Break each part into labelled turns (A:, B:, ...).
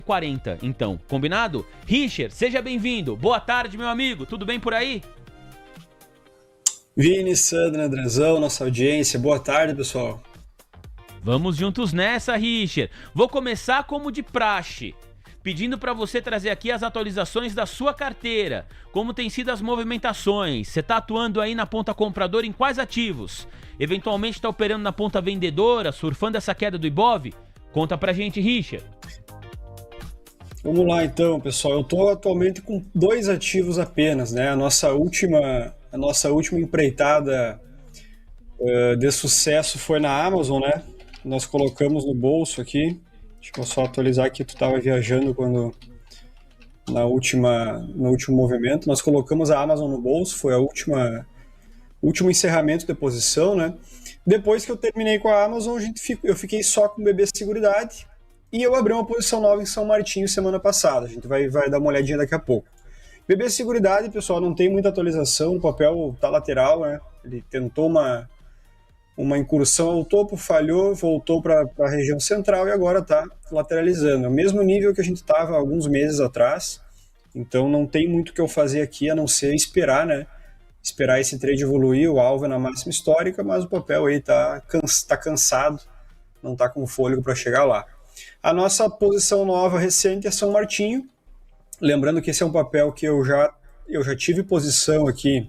A: 40, então, combinado? Richard, seja bem-vindo. Boa tarde, meu amigo. Tudo bem por aí?
B: Vini, Sandra, Andrezão, nossa audiência. Boa tarde, pessoal.
A: Vamos juntos nessa, Richard. Vou começar como de praxe, pedindo para você trazer aqui as atualizações da sua carteira. Como tem sido as movimentações? Você está atuando aí na ponta compradora em quais ativos? Eventualmente está operando na ponta vendedora, surfando essa queda do Ibov? Conta pra gente, Richard.
B: Vamos lá então, pessoal. Eu estou atualmente com 2 ativos apenas, né? A nossa última empreitada de sucesso foi na Amazon, né? Nós colocamos no bolso aqui. Deixa eu só atualizar aqui, tu estava viajando no último movimento. Nós colocamos a Amazon no bolso, foi o último encerramento de posição, né? Depois que eu terminei com a Amazon, eu fiquei só com o BB Seguridade e eu abri uma posição nova em São Martinho semana passada. A gente vai dar uma olhadinha daqui a pouco. BB Seguridade, pessoal, não tem muita atualização, o papel tá lateral, né? Ele tentou uma incursão ao topo, falhou, voltou para a região central e agora está lateralizando. É o mesmo nível que a gente estava alguns meses atrás, então não tem muito o que eu fazer aqui a não ser esperar, né? Esperar esse trade evoluir, o alvo é na máxima histórica, mas o papel aí tá cansado, não está com fôlego para chegar lá. A nossa posição nova recente é São Martinho, lembrando que esse é um papel que eu já tive posição aqui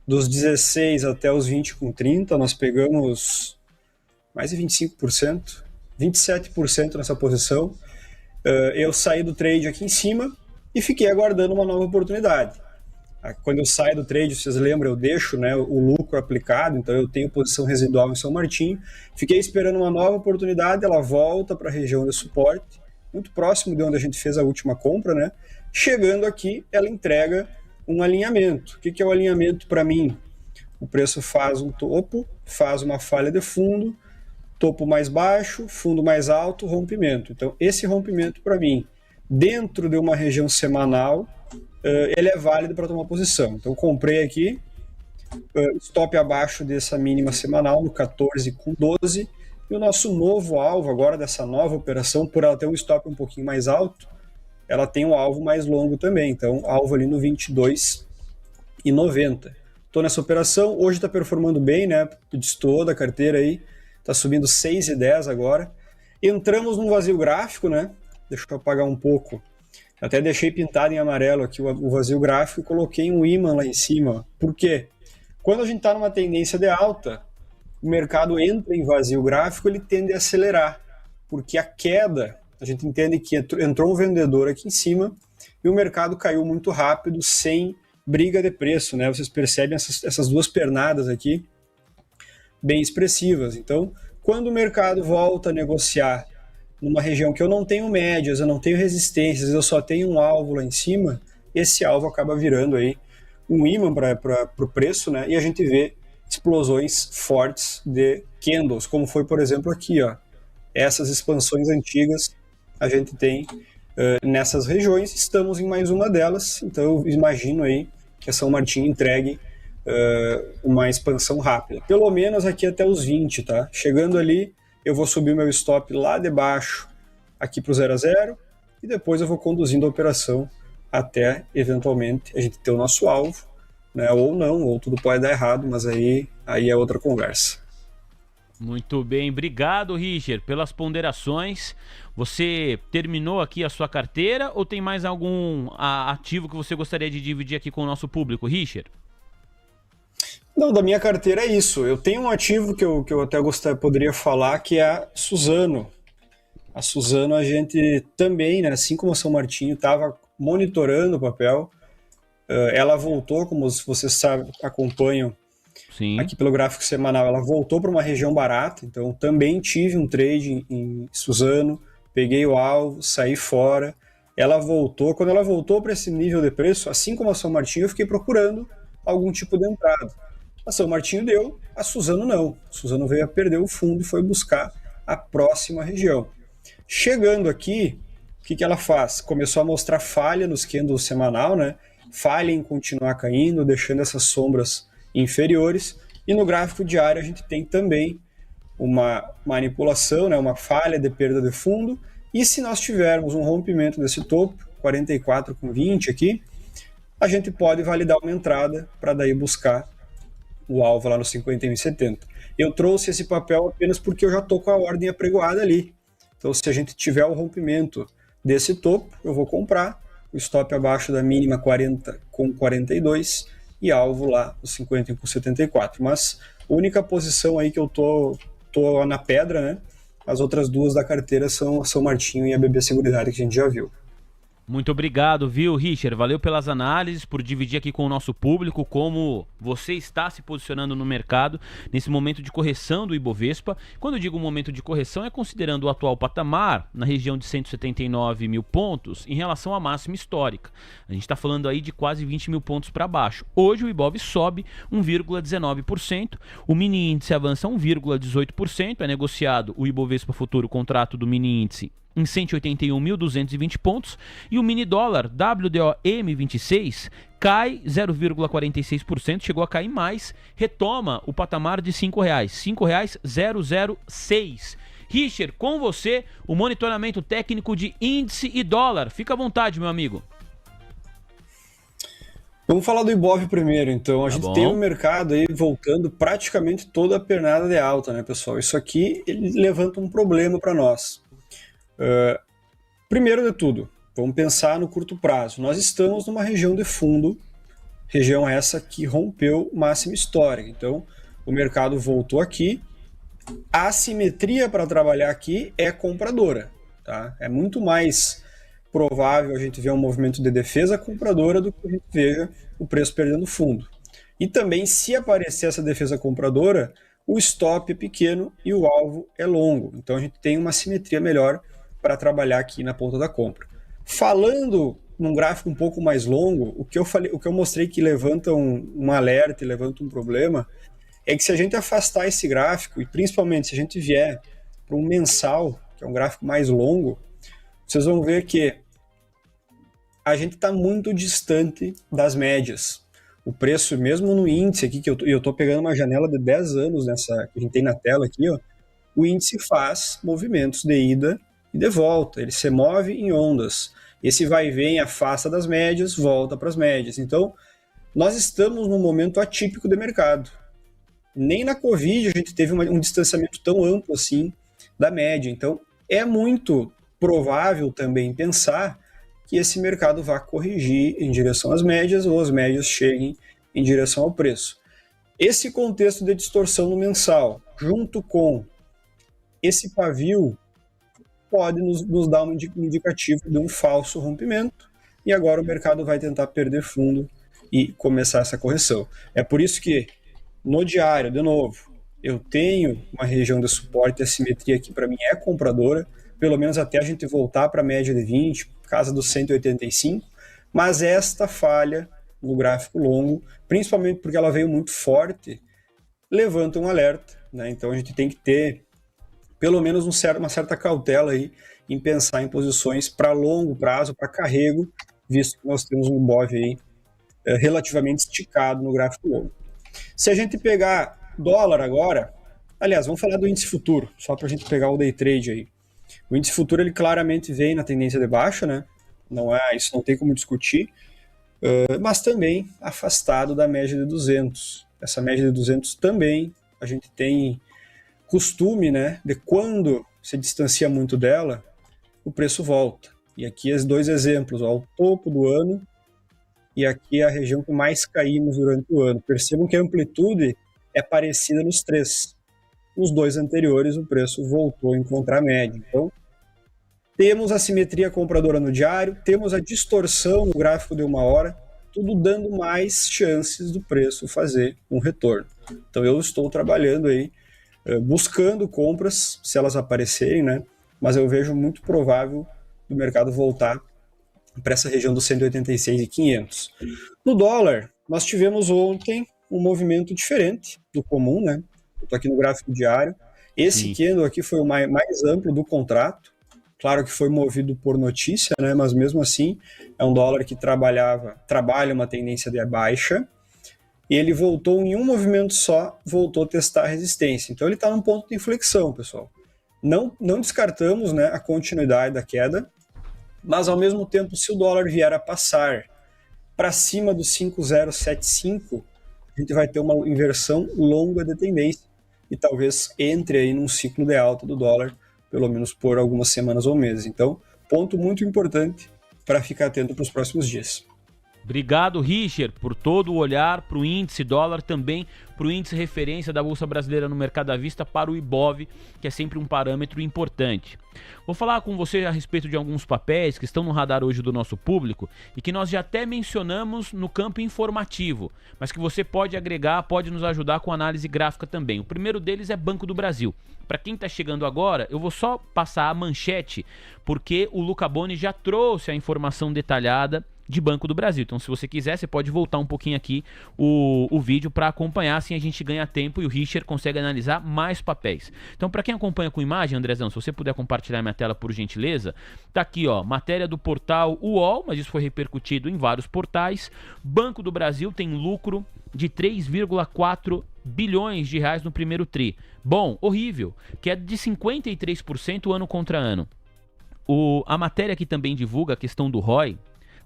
B: dos 16 até os 20 com 30, nós pegamos mais de 25%, 27% nessa posição. Eu saí do trade aqui em cima e fiquei aguardando uma nova oportunidade. Quando eu saio do trade, vocês lembram, eu deixo, né, o lucro aplicado, então eu tenho posição residual em São Martinho. Fiquei esperando uma nova oportunidade, ela volta para a região de suporte, muito próximo de onde a gente fez a última compra, né? Chegando aqui, ela entrega um alinhamento. O que é o alinhamento para mim? O preço faz um topo, faz uma falha de fundo, topo mais baixo, fundo mais alto, rompimento. Então, esse rompimento para mim, dentro de uma região semanal, ele é válido para tomar posição. Então, comprei aqui, stop abaixo dessa mínima semanal, no 14 com 12, e o nosso novo alvo agora dessa nova operação, por ela ter um stop um pouquinho mais alto, ela tem um alvo mais longo também, então alvo ali no 22,90. Estou nessa operação, hoje está performando bem, né? Destoou da carteira aí, está subindo 6,10 agora. Entramos num vazio gráfico, né? Deixa eu apagar um pouco. Até deixei pintado em amarelo aqui o vazio gráfico e coloquei um ímã lá em cima. Por quê? Quando a gente está numa tendência de alta, o mercado entra em vazio gráfico, ele tende a acelerar, porque a queda, a gente entende que entrou um vendedor aqui em cima e o mercado caiu muito rápido, sem briga de preço, né? Vocês percebem essas duas pernadas aqui, bem expressivas. Então, quando o mercado volta a negociar numa região que eu não tenho médias, eu não tenho resistências, eu só tenho um alvo lá em cima, esse alvo acaba virando aí um ímã para o preço, né? E a gente vê explosões fortes de candles, como foi, por exemplo, aqui, ó. Essas expansões antigas a gente tem nessas regiões, estamos em mais uma delas, então eu imagino aí que a São Martinho entregue uma expansão rápida, pelo menos aqui até os 20, tá? Chegando ali, eu vou subir meu stop lá de baixo, aqui para o 0 a 0, e depois eu vou conduzindo a operação até, eventualmente, a gente ter o nosso alvo, né? Ou não, ou tudo pode dar errado, mas aí é outra conversa.
A: Muito bem, obrigado, Richard, pelas ponderações. Você terminou aqui a sua carteira ou tem mais algum ativo que você gostaria de dividir aqui com o nosso público, Richard?
B: Não, da minha carteira é isso. Eu tenho um ativo que eu até poderia falar, que é a Suzano. A Suzano a gente também, né, assim como a São Martinho, estava monitorando o papel. Ela voltou, como vocês sabem, acompanham,
A: Sim.
B: Aqui pelo gráfico semanal, ela voltou para uma região barata, então também tive um trade em Suzano, peguei o alvo, saí fora. Ela voltou, quando ela voltou para esse nível de preço, assim como a São Martinho, eu fiquei procurando algum tipo de entrada. A São Martinho deu, a Suzano não. A Suzano veio a perder o fundo e foi buscar a próxima região. Chegando aqui, o que ela faz? Começou a mostrar falha nos candles semanal, né? Falha em continuar caindo, deixando essas sombras inferiores, e no gráfico diário a gente tem também uma manipulação, né, uma falha de perda de fundo E se nós tivermos um rompimento desse topo, 44,20 aqui, a gente pode validar uma entrada para daí buscar o alvo lá no 51,70. Eu trouxe esse papel apenas porque eu já estou com a ordem apregoada ali. Então, se a gente tiver o rompimento desse topo, eu vou comprar o stop abaixo da mínima 40,42 e alvo lá no 51,74. Mas a única posição aí que eu tô na pedra, né? As outras duas da carteira são a São Martinho e a BB Seguridade, que a gente já viu.
A: Muito obrigado, viu, Richard? Valeu pelas análises, por dividir aqui com o nosso público como você está se posicionando no mercado nesse momento de correção do Ibovespa. Quando eu digo momento de correção, é considerando o atual patamar na região de 179 mil pontos em relação à máxima histórica. A gente está falando aí de quase 20 mil pontos para baixo. Hoje o Ibov sobe 1,19%, o mini índice avança 1,18%, é negociado o Ibovespa Futuro, contrato do mini índice, em 181.220 pontos, e o mini dólar WDOM26 cai 0,46%, chegou a cair mais, retoma o patamar de R$ 5,00, R$ 5,006. Richard, com você, o monitoramento técnico de índice e dólar. Fica à vontade, meu amigo.
B: Vamos falar do Ibov primeiro, então. A gente tem um mercado aí voltando praticamente toda a pernada de alta, né, pessoal? Isso aqui ele levanta um problema para nós. Primeiro de tudo, vamos pensar no curto prazo. Nós estamos numa região de fundo, região essa que rompeu máxima histórica. Então, o mercado voltou aqui. A assimetria para trabalhar aqui é compradora. Tá? É muito mais provável a gente ver um movimento de defesa compradora do que a gente veja o preço perdendo fundo. E também, se aparecer essa defesa compradora, o stop é pequeno e o alvo é longo. Então, a gente tem uma simetria melhor para trabalhar aqui na ponta da compra. Falando num gráfico um pouco mais longo, o que eu mostrei que levanta um alerta e levanta um problema é que se a gente afastar esse gráfico, e principalmente se a gente vier para um mensal, que é um gráfico mais longo, vocês vão ver que a gente está muito distante das médias. O preço, mesmo no índice aqui, que eu estou pegando uma janela de 10 anos nessa que a gente tem na tela aqui, ó, o índice faz movimentos de ida e de volta, ele se move em ondas. Esse vai e vem, afasta das médias, volta para as médias. Então, nós estamos num momento atípico de mercado. Nem na Covid a gente teve um distanciamento tão amplo assim da média. Então, é muito provável também pensar que esse mercado vá corrigir em direção às médias ou as médias cheguem em direção ao preço. Esse contexto de distorção no mensal, junto com esse pavio, pode nos dar um indicativo de um falso rompimento, e agora o mercado vai tentar perder fundo e começar essa correção. É por isso que, no diário, de novo, eu tenho uma região de suporte, a simetria aqui para mim é compradora, pelo menos até a gente voltar para a média de 20, casa dos 185, mas esta falha no gráfico longo, principalmente porque ela veio muito forte, levanta um alerta, né? Então a gente tem que ter pelo menos uma certa cautela aí em pensar em posições para longo prazo, para carrego, visto que nós temos um Ibov aí relativamente esticado no gráfico longo. Se a gente pegar dólar agora, aliás, vamos falar do índice futuro, só para a gente pegar o day trade aí. O índice futuro ele claramente vem na tendência de baixa, né? Isso não tem como discutir, mas também afastado da média de 200. Essa média de 200 também a gente tem costume, né, de quando se distancia muito dela, o preço volta. E aqui os dois exemplos, ó, o topo do ano e aqui a região que mais caímos durante o ano. Percebam que a amplitude é parecida nos três. Nos dois anteriores o preço voltou a encontrar a média. Então, temos a simetria compradora no diário, temos a distorção no gráfico de 1 hora, tudo dando mais chances do preço fazer um retorno. Então eu estou trabalhando aí, buscando compras, se elas aparecerem, né? Mas eu vejo muito provável do mercado voltar para essa região dos 186.500. No dólar, nós tivemos ontem um movimento diferente do comum, né? Eu estou aqui no gráfico diário. Esse candle aqui foi o mais amplo do contrato. Claro que foi movido por notícia, né? Mas mesmo assim é um dólar que trabalha uma tendência de baixa. E ele voltou em um movimento só, voltou a testar a resistência. Então ele está num ponto de inflexão, pessoal. Não descartamos, né, a continuidade da queda, mas ao mesmo tempo, se o dólar vier a passar para cima do 5,075, a gente vai ter uma inversão longa de tendência e talvez entre aí num ciclo de alta do dólar, pelo menos por algumas semanas ou meses. Então, ponto muito importante para ficar atento para os próximos dias.
A: Obrigado, Richard, por todo o olhar para o índice dólar, também para o índice referência da Bolsa Brasileira no mercado à vista, para o IBOV, que é sempre um parâmetro importante. Vou falar com você a respeito de alguns papéis que estão no radar hoje do nosso público e que nós já até mencionamos no campo informativo, mas que você pode agregar, pode nos ajudar com análise gráfica também. O primeiro deles é Banco do Brasil. Para quem está chegando agora, eu vou só passar a manchete, porque o Luca Boni já trouxe a informação detalhada de Banco do Brasil. Então, se você quiser, você pode voltar um pouquinho aqui o vídeo para acompanhar, assim a gente ganha tempo e o Richard consegue analisar mais papéis. Então, para quem acompanha com imagem, Andrezão, se você puder compartilhar minha tela por gentileza, tá aqui, ó, matéria do portal UOL, mas isso foi repercutido em vários portais. Banco do Brasil tem lucro de 3,4 bilhões de reais no primeiro tri. Bom, horrível, que é de 53% ano contra ano. A matéria aqui também divulga a questão do ROI,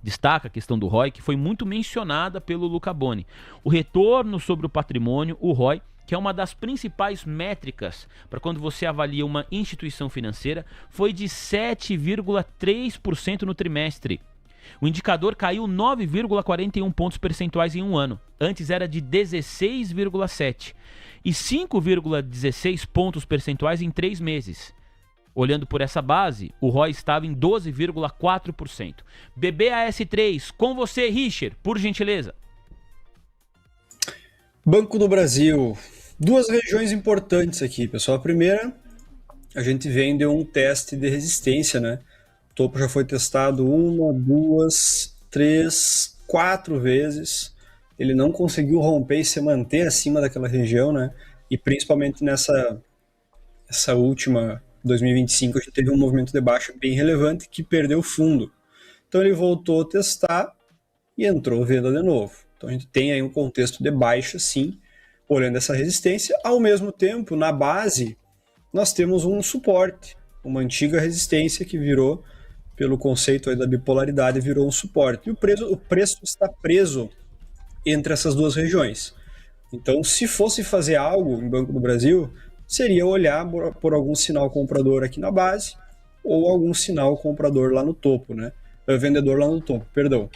A: destaca a questão do ROI, que foi muito mencionada pelo Luca Boni. O retorno sobre o patrimônio, o ROI, que é uma das principais métricas para quando você avalia uma instituição financeira, foi de 7,3% no trimestre. O indicador caiu 9,41 pontos percentuais em um ano. Antes era de 16,7 e 5,16 pontos percentuais em 3 meses. Olhando por essa base, o ROI estava em 12,4%. BBAS3, com você, Richard, por gentileza.
B: Banco do Brasil. 2 regiões importantes aqui, pessoal. A primeira, a gente vem de um teste de resistência, né? O topo já foi testado 1, 2, 3, 4 vezes. Ele não conseguiu romper e se manter acima daquela região, né? E principalmente nessa última 2025, a gente teve um movimento de baixa bem relevante que perdeu fundo. Então ele voltou a testar e entrou venda de novo. Então a gente tem aí um contexto de baixa, sim, olhando essa resistência. Ao mesmo tempo, na base, nós temos um suporte, uma antiga resistência que virou, pelo conceito aí da bipolaridade, virou um suporte. E o preço está preso entre essas 2 regiões. Então, se fosse fazer algo em Banco do Brasil, seria olhar por algum sinal comprador aqui na base ou algum sinal comprador lá no topo, né? Vendedor lá no topo, perdão.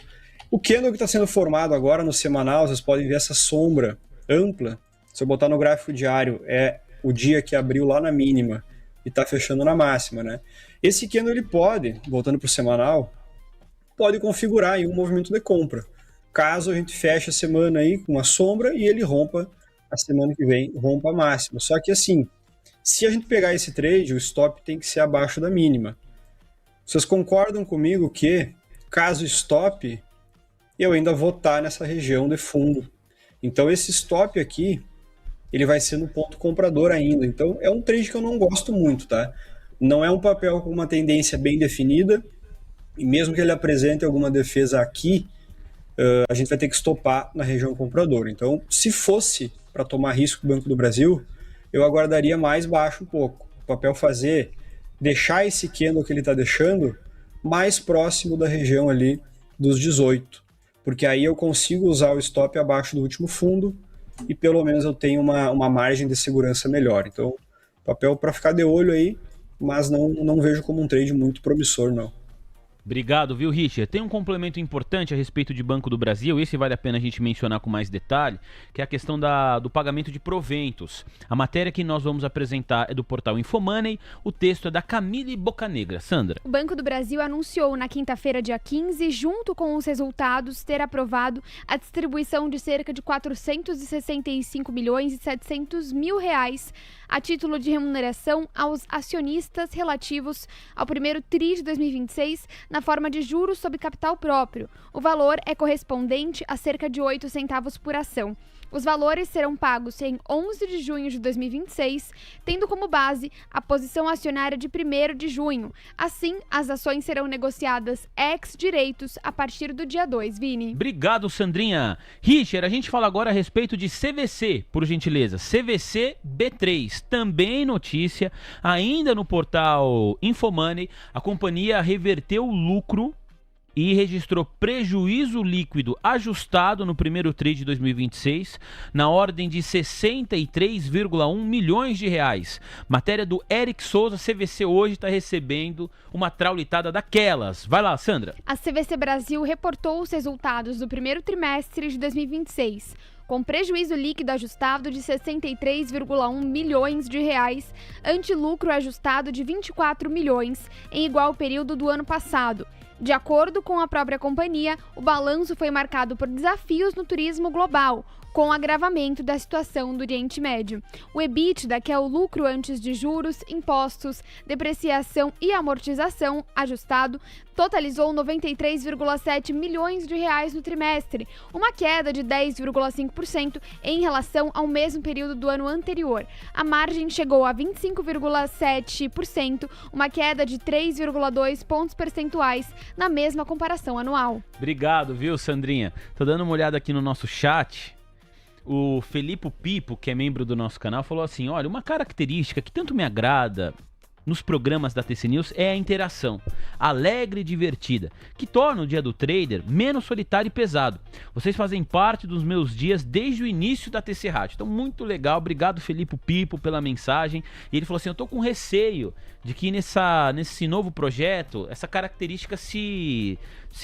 B: O candle que está sendo formado agora no semanal, vocês podem ver essa sombra ampla. Se eu botar no gráfico diário, é o dia que abriu lá na mínima e está fechando na máxima, né? Esse candle ele pode, voltando para o semanal, pode configurar aí um movimento de compra. Caso a gente feche a semana aí com uma sombra e ele rompa a semana que vem, rompa a máxima. Só que assim, se a gente pegar esse trade, o stop tem que ser abaixo da mínima. Vocês concordam comigo que, caso stop, eu ainda vou estar nessa região de fundo. Então esse stop aqui, ele vai ser no ponto comprador ainda. Então é um trade que eu não gosto muito, tá? Não é um papel com uma tendência bem definida, e mesmo que ele apresente alguma defesa aqui, a gente vai ter que stopar na região compradora. Então, se fosse para tomar risco do Banco do Brasil, eu aguardaria mais baixo um pouco. O papel deixar esse candle que ele está deixando mais próximo da região ali dos 18, porque aí eu consigo usar o stop abaixo do último fundo e pelo menos eu tenho uma margem de segurança melhor. Então, papel para ficar de olho aí, mas não vejo como um trade muito promissor, não.
A: Obrigado, viu, Richard? Tem um complemento importante a respeito de Banco do Brasil, esse vale a pena a gente mencionar com mais detalhe, que é a questão do pagamento de proventos. A matéria que nós vamos apresentar é do portal Infomoney, o texto é da Camille Bocanegra. Sandra.
C: O Banco do Brasil anunciou na quinta-feira, dia 15, junto com os resultados, ter aprovado a distribuição de cerca de 465 milhões e 700 mil reais a título de remuneração aos acionistas relativos ao primeiro TRI de 2026, na forma de juros sobre capital próprio. O valor é correspondente a cerca de 8 centavos por ação. Os valores serão pagos em 11 de junho de 2026, tendo como base a posição acionária de 1º de junho. Assim, as ações serão negociadas ex-direitos a partir do dia 2, Vini.
A: Obrigado, Sandrinha. Richard, a gente fala agora a respeito de CVC, por gentileza. CVC B3, também notícia, ainda no portal Infomoney, a companhia reverteu o lucro e registrou prejuízo líquido ajustado no primeiro TRI de 2026, na ordem de 63,1 milhões de reais. Matéria do Eric Souza. CVC hoje está recebendo uma traulitada daquelas. Vai lá, Sandra.
C: A CVC Brasil reportou os resultados do primeiro trimestre de 2026, com prejuízo líquido ajustado de 63,1 milhões de reais, ante lucro ajustado de 24 milhões em igual período do ano passado. De acordo com a própria companhia, o balanço foi marcado por desafios no turismo global, com o agravamento da situação do Oriente Médio. O EBITDA, que é o lucro antes de juros, impostos, depreciação e amortização ajustado, totalizou 93,7 milhões de reais no trimestre, uma queda de 10,5% em relação ao mesmo período do ano anterior. A margem chegou a 25,7%, uma queda de 3,2 pontos percentuais na mesma comparação anual.
A: Obrigado, viu, Sandrinha? Tô dando uma olhada aqui no nosso chat. O Felipe Pipo, que é membro do nosso canal, falou assim: olha, uma característica que tanto me agrada nos programas da TC News é a interação, alegre e divertida, que torna o dia do trader menos solitário e pesado. Vocês fazem parte dos meus dias desde o início da TC Rádio. Então, muito legal. Obrigado, Felipe Pipo, pela mensagem. E ele falou assim: eu tô com receio de que nesse novo projeto, essa característica se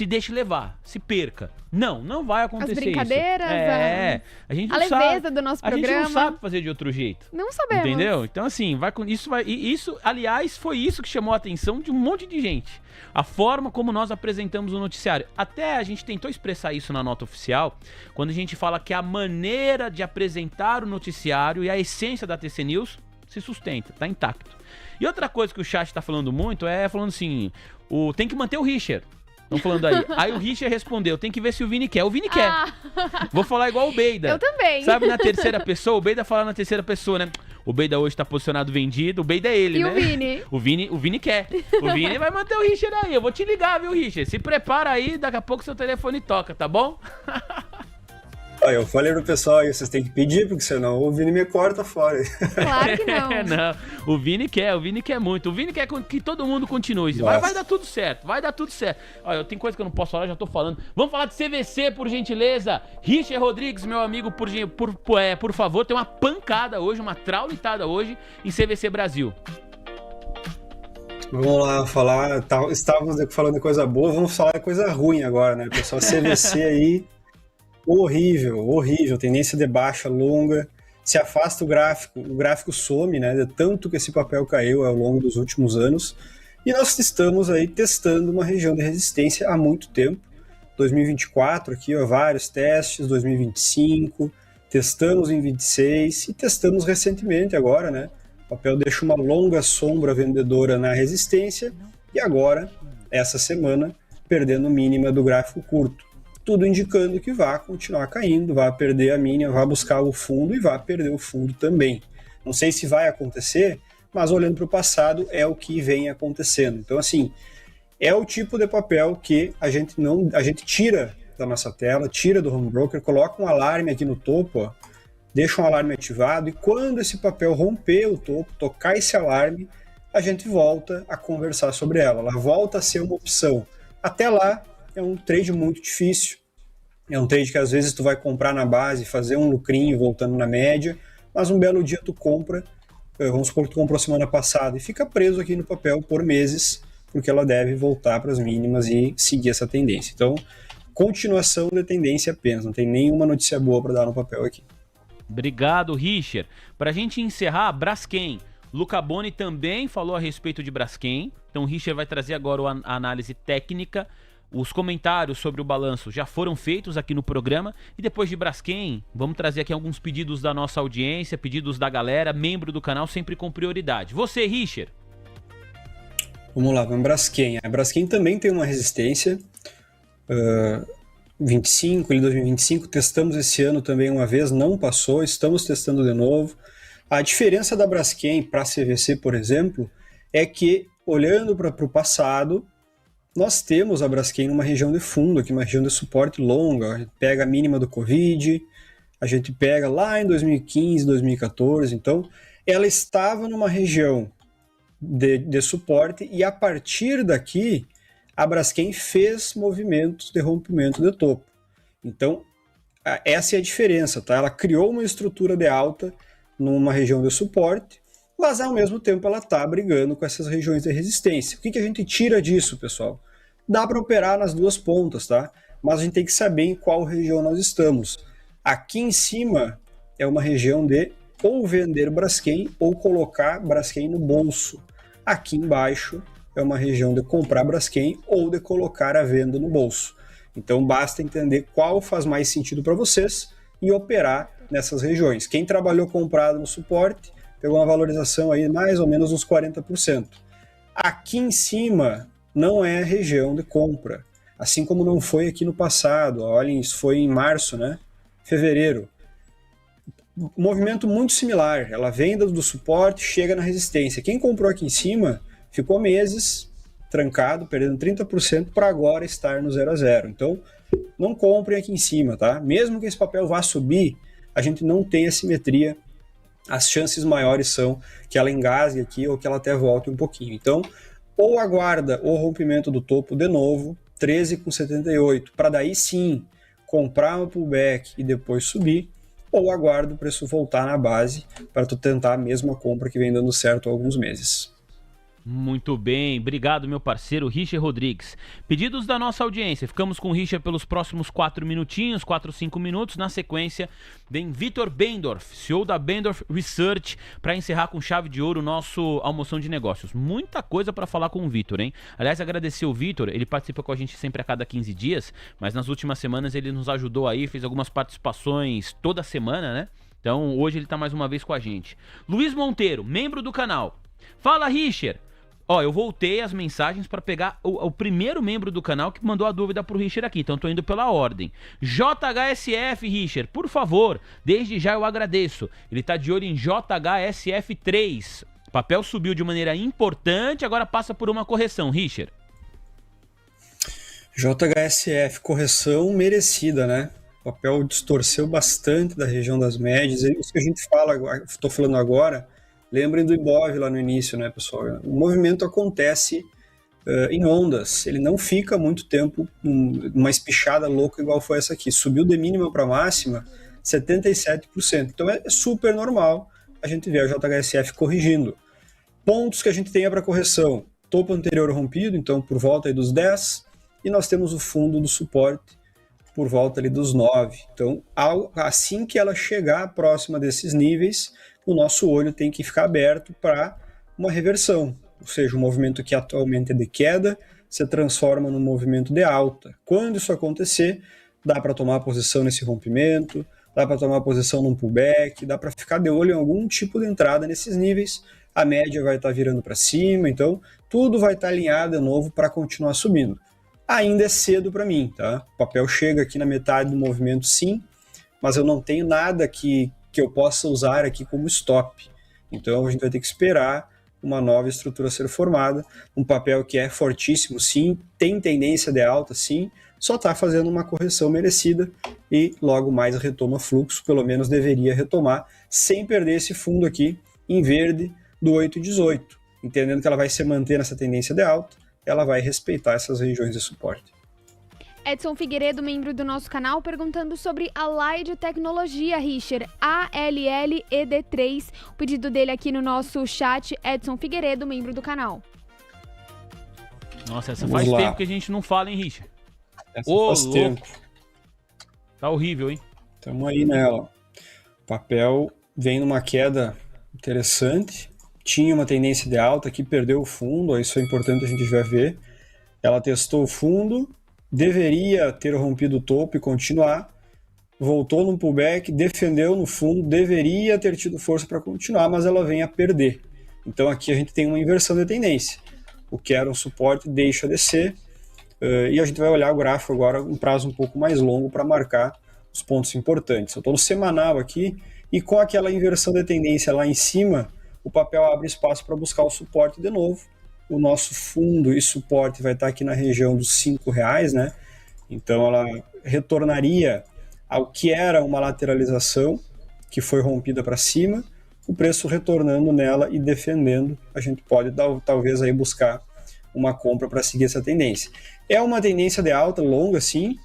A: deixe levar, se perca. Não vai acontecer isso.
C: As brincadeiras,
A: a gente
C: a
A: não
C: leveza
A: sabe,
C: do nosso
A: a
C: programa.
A: gente não sabe fazer de outro jeito.
C: Não sabemos.
A: Entendeu? Então, assim, isso, aliás, foi isso que chamou a atenção de um monte de gente. A forma como nós apresentamos o noticiário. Até a gente tentou expressar isso na nota oficial, quando a gente fala que a maneira de apresentar o noticiário e a essência da TC News se sustenta, tá intacto. E outra coisa que o chat tá falando muito falando assim, tem que manter o Richard. Estão falando aí. Aí o Richard respondeu: tem que ver se o Vini quer. O Vini quer. Vou falar igual o Beida.
C: Eu também.
A: Sabe, na terceira pessoa? O Beida fala na terceira pessoa, né? O Beida hoje tá posicionado vendido. O Beida é ele,
C: e
A: né?
C: O Vini?
A: O Vini quer. O Vini vai manter o Richard aí. Eu vou te ligar, viu, Richard? Se prepara aí, daqui a pouco seu telefone toca, tá bom?
B: Eu falei pro pessoal aí, vocês têm que pedir, porque senão o Vini me corta fora.
C: Claro que não.
A: Não, o Vini quer muito. O Vini quer que todo mundo continue. Vai dar tudo certo, Olha, tem coisa que eu não posso falar, já tô falando. Vamos falar de CVC, por gentileza. Richard Rodrigues, meu amigo, por favor, tem uma pancada hoje, uma traulitada hoje em CVC Brasil.
B: Vamos lá falar, estávamos falando de coisa boa, vamos falar de coisa ruim agora, né, pessoal? CVC aí... Horrível, tendência de baixa longa, se afasta o gráfico some, né, de tanto que esse papel caiu ao longo dos últimos anos, e nós estamos aí testando uma região de resistência há muito tempo, 2024 aqui, vários testes, 2025, testamos em 26 e testamos recentemente agora, né, o papel deixa uma longa sombra vendedora na resistência, e agora, essa semana, perdendo mínima do gráfico curto. Tudo indicando que vai continuar caindo, vai perder a mínima, vai buscar o fundo e vai perder o fundo também. Não sei se vai acontecer, mas olhando para o passado é o que vem acontecendo. Então, assim, é o tipo de papel que a gente tira da nossa tela, tira do home broker, coloca um alarme aqui no topo, deixa um alarme ativado, e quando esse papel romper o topo, tocar esse alarme, a gente volta a conversar sobre ela. Ela volta a ser uma opção. Até lá, é um trade muito difícil, é um trade que às vezes tu vai comprar na base, fazer um lucrinho voltando na média, mas um belo dia tu compra, vamos supor que tu comprou semana passada e fica preso aqui no papel por meses, porque ela deve voltar para as mínimas e seguir essa tendência. Então, continuação da tendência apenas, não tem nenhuma notícia boa para dar no papel aqui.
A: Obrigado, Richard. Para a gente encerrar, Braskem. Luca Boni também falou a respeito de Braskem, então o Richard vai trazer agora a análise técnica. Os comentários sobre o balanço já foram feitos aqui no programa. E depois de Braskem, vamos trazer aqui alguns pedidos da nossa audiência, pedidos da galera, membro do canal, sempre com prioridade. Você, Richard.
B: Vamos lá, vamos Braskem. A Braskem também tem uma resistência, 25, ele 2025, testamos esse ano também uma vez, não passou, estamos testando de novo. A diferença da Braskem para a CVC, por exemplo, é que, olhando para o passado, nós temos a Braskem numa região de fundo, aqui uma região de suporte longa, a gente pega a mínima do Covid, a gente pega lá em 2015, 2014, então ela estava numa região de suporte e a partir daqui a Braskem fez movimentos de rompimento de topo. Então essa é a diferença, tá? Ela criou uma estrutura de alta numa região de suporte, mas ao mesmo tempo ela está brigando com essas regiões de resistência. O que a gente tira disso, pessoal? Dá para operar nas duas pontas, tá? Mas a gente tem que saber em qual região nós estamos. Aqui em cima é uma região de ou vender Braskem ou colocar Braskem no bolso. Aqui embaixo é uma região de comprar Braskem ou de colocar a venda no bolso. Então basta entender qual faz mais sentido para vocês e operar nessas regiões. Quem trabalhou comprado no suporte pegou uma valorização aí mais ou menos uns 40%. Aqui em cima não é região de compra, assim como não foi aqui no passado. Olhem, isso foi em março, né? Fevereiro. Um movimento muito similar. Ela vem do suporte, chega na resistência. Quem comprou aqui em cima ficou meses trancado, perdendo 30% para agora estar no 0 a 0. Então, não comprem aqui em cima, tá? Mesmo que esse papel vá subir, a gente não tem a simetria. As chances maiores são que ela engasgue aqui ou que ela até volte um pouquinho. Então, ou aguarda o rompimento do topo de novo, 13,78, para daí sim comprar um pullback e depois subir, ou aguarda o preço voltar na base para tu tentar a mesma compra que vem dando certo há alguns meses.
A: Muito bem, obrigado meu parceiro Richard Rodrigues. Pedidos da nossa audiência, ficamos com o Richard pelos próximos 4 minutinhos, 4, 5 minutos. Na sequência vem Vitor Bendorf, CEO da Bendorf Research, para encerrar com chave de ouro o nosso Almoção de Negócios. Muita coisa para falar com o Vitor, hein? Aliás, agradecer o Vitor, ele participa com a gente sempre a cada 15 dias, mas nas últimas semanas ele nos ajudou aí, fez algumas participações toda semana, né? Então hoje ele está mais uma vez com a gente. Luiz Monteiro, membro do canal. Fala, Richard! Ó, eu voltei as mensagens para pegar o primeiro membro do canal que mandou a dúvida pro Richard aqui, então tô indo pela ordem. JHSF, Richard, por favor, desde já eu agradeço. Ele tá de olho em JHSF3. O papel subiu de maneira importante, agora passa por uma correção, Richard.
B: JHSF, correção merecida, né? O papel distorceu bastante da região das médias, é isso que a gente fala, estou falando agora. Lembrem do Ibov lá no início, né, pessoal? O movimento acontece em ondas, ele não fica muito tempo numa espichada louca igual foi essa aqui. Subiu de mínima para máxima 77%. Então é super normal a gente ver a JHSF corrigindo. Pontos que a gente tenha para correção: topo anterior rompido, então por volta aí dos 10, e nós temos o fundo do suporte por volta ali dos 9. Então, assim que ela chegar próxima desses níveis, o nosso olho tem que ficar aberto para uma reversão, ou seja, um movimento que atualmente é de queda se transforma num movimento de alta. Quando isso acontecer, dá para tomar posição nesse rompimento, dá para tomar posição num pullback, dá para ficar de olho em algum tipo de entrada nesses níveis. A média vai estar virando para cima, então tudo vai estar alinhado de novo para continuar subindo. Ainda é cedo para mim, tá? O papel chega aqui na metade do movimento, sim, mas eu não tenho nada que eu possa usar aqui como stop. Então a gente vai ter que esperar uma nova estrutura ser formada, um papel que é fortíssimo, sim, tem tendência de alta, sim, só está fazendo uma correção merecida e logo mais retoma fluxo, pelo menos deveria retomar, sem perder esse fundo aqui em verde do 8,18. Entendendo que ela vai se manter nessa tendência de alta, ela vai respeitar essas regiões de suporte.
C: Edson Figueiredo, membro do nosso canal, perguntando sobre a Allied Tecnologia, Richard, ALLED3. O pedido dele aqui no nosso chat, Edson Figueiredo, membro do canal.
A: Nossa, essa faz tempo que a gente não fala, hein, Richard?
B: Essa faz tempo.
A: Tá horrível, hein?
B: Estamos aí nela. O papel vem numa queda interessante. Tinha uma tendência de alta aqui, perdeu o fundo. Isso é importante a gente já ver. Ela testou o fundo, deveria ter rompido o topo e continuar. Voltou num pullback, defendeu no fundo, deveria ter tido força para continuar, mas ela vem a perder. Então aqui a gente tem uma inversão de tendência. o que era um suporte deixa descer, e a gente vai olhar o gráfico agora em prazo um pouco mais longo para marcar os pontos importantes. Eu estou no semanal aqui, e com aquela inversão de tendência lá em cima, o papel abre espaço para buscar o suporte de novo. O nosso fundo e suporte vai estar aqui na região dos R$5, né? Então ela retornaria ao que era uma lateralização, que foi rompida para cima, o preço retornando nela e defendendo. A gente pode talvez aí buscar uma compra para seguir essa tendência. É uma tendência de alta longa, sim.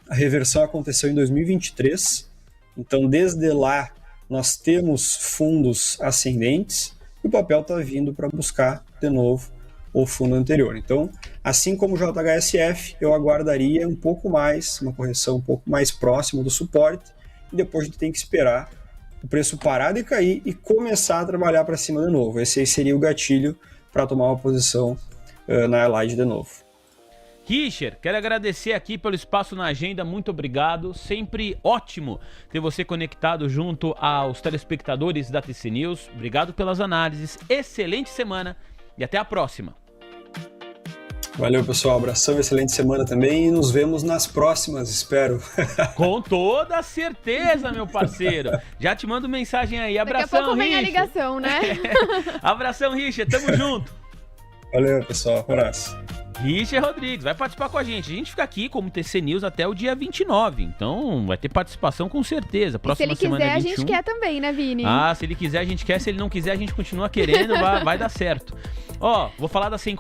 B: A reversão aconteceu em 2023, então desde lá nós temos fundos ascendentes e o papel está vindo para buscar de novo o fundo anterior. Então, assim como o JHSF, eu aguardaria um pouco mais, uma correção um pouco mais próxima do suporte, e depois a gente tem que esperar o preço parar de cair e começar a trabalhar para cima de novo. Esse aí seria o gatilho para tomar uma posição na Allied de novo.
A: Richard, quero agradecer aqui pelo espaço na agenda, muito obrigado, sempre ótimo ter você conectado junto aos telespectadores da TC News, obrigado pelas análises, excelente semana e até a próxima.
B: Valeu, pessoal, abração, excelente semana também e nos vemos nas próximas, espero.
A: Com toda certeza, meu parceiro, já te mando mensagem aí, abração,
C: Daqui a pouco vem a
A: Richard.
C: ligação, né?
A: Abração, Richard, tamo junto.
B: Valeu, pessoal, um abraço.
A: Richard Rodrigues vai participar com a gente. A gente fica aqui como TC News até o dia 29. Então vai ter participação com certeza. Próxima semana
C: se ele quiser,
A: é 21.
C: a gente quer também, né, Vini?
A: Ah, se ele quiser, a gente quer. Se ele não quiser, a gente continua querendo. Vai dar certo. Ó, vou falar da Sem